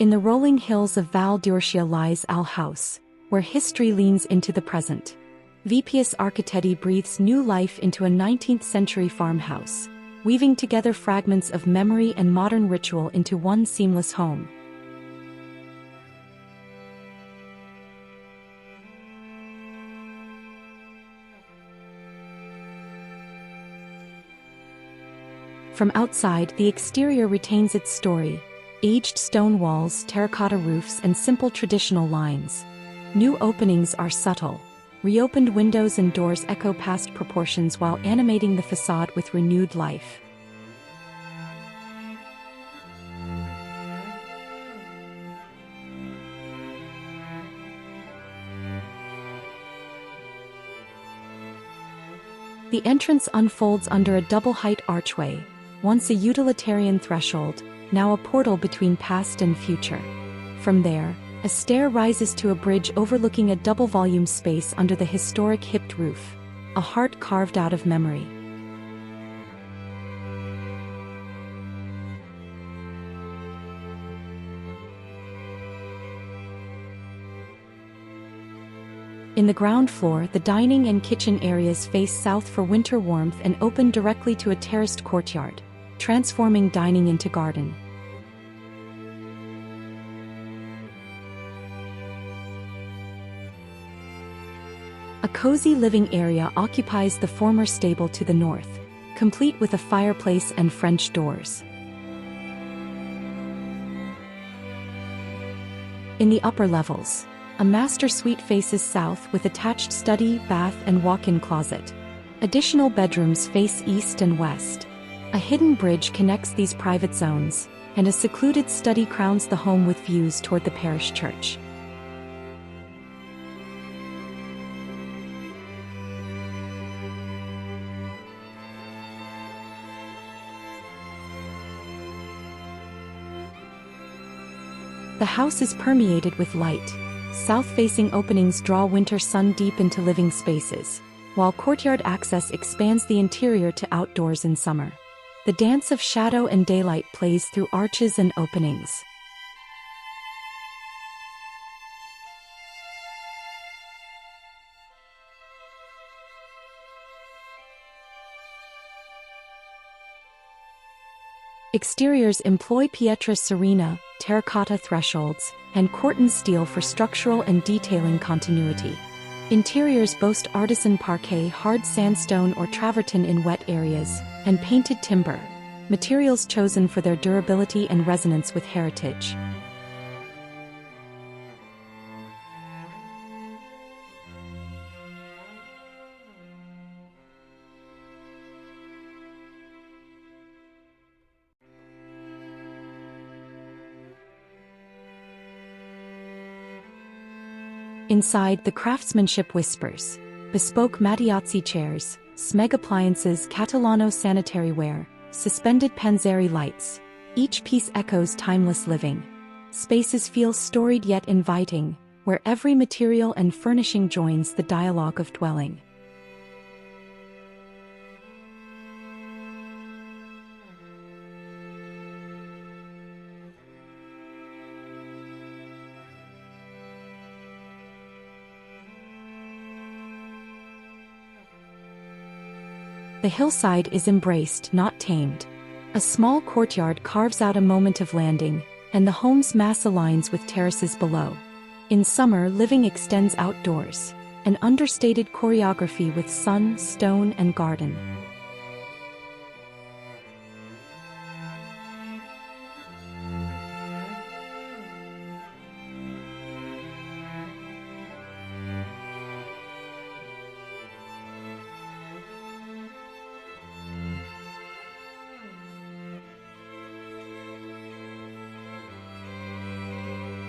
In the rolling hills of Val d'Orcia lies Al House, where history leans into the present. VPS Architetti breathes new life into a 19th-century farmhouse, weaving together fragments of memory and modern ritual into one seamless home. From outside, the exterior retains its story: aged stone walls, terracotta roofs, and simple traditional lines. New openings are subtle. Reopened windows and doors echo past proportions while animating the façade with renewed life. The entrance unfolds under a double-height archway, once a utilitarian threshold, now a portal between past and future. From there, a stair rises to a bridge overlooking a double-volume space under the historic hipped roof, a heart carved out of memory. In the ground floor, the dining and kitchen areas face south for winter warmth and open directly to a terraced courtyard, transforming dining into garden. A cozy living area occupies the former stable to the north, complete with a fireplace and French doors. In the upper levels, a master suite faces south with attached study, bath, and walk-in closet. Additional bedrooms face east and west. A hidden bridge connects these private zones, and a secluded study crowns the home with views toward the parish church. The house is permeated with light. South-facing openings draw winter sun deep into living spaces, while courtyard access expands the interior to outdoors in summer. The dance of shadow and daylight plays through arches and openings. Exteriors employ pietra serena, terracotta thresholds, and Corten steel for structural and detailing continuity. Interiors boast artisan parquet, hard sandstone or travertine in wet areas, and painted timber, materials chosen for their durability and resonance with heritage. Inside, the craftsmanship whispers: bespoke Mattiazzi chairs, Smeg appliances, Catalano sanitary ware, suspended Panzeri lights. Each piece echoes timeless living. Spaces feel storied yet inviting, where every material and furnishing joins the dialogue of dwelling. The hillside is embraced, not tamed. A small courtyard carves out a moment of landing, and the home's mass aligns with terraces below. In summer, living extends outdoors, an understated choreography with sun, stone, and garden.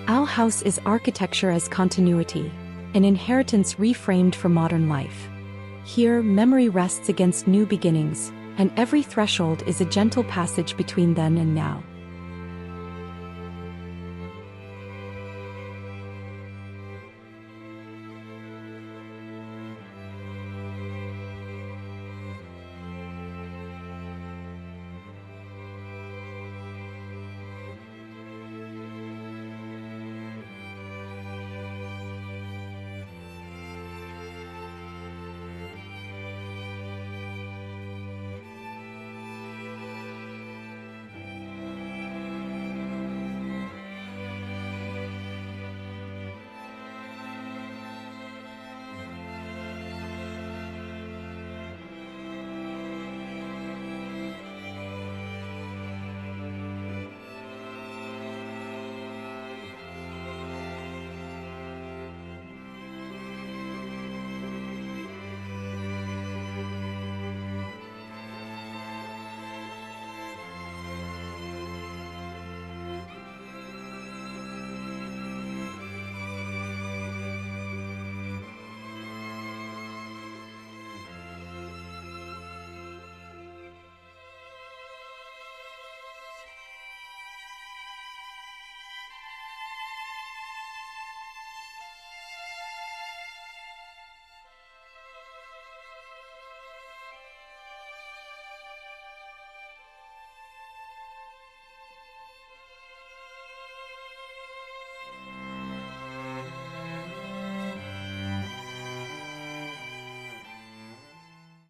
Al House is architecture as continuity, an inheritance reframed for modern life. Here, memory rests against new beginnings, and every threshold is a gentle passage between then and now.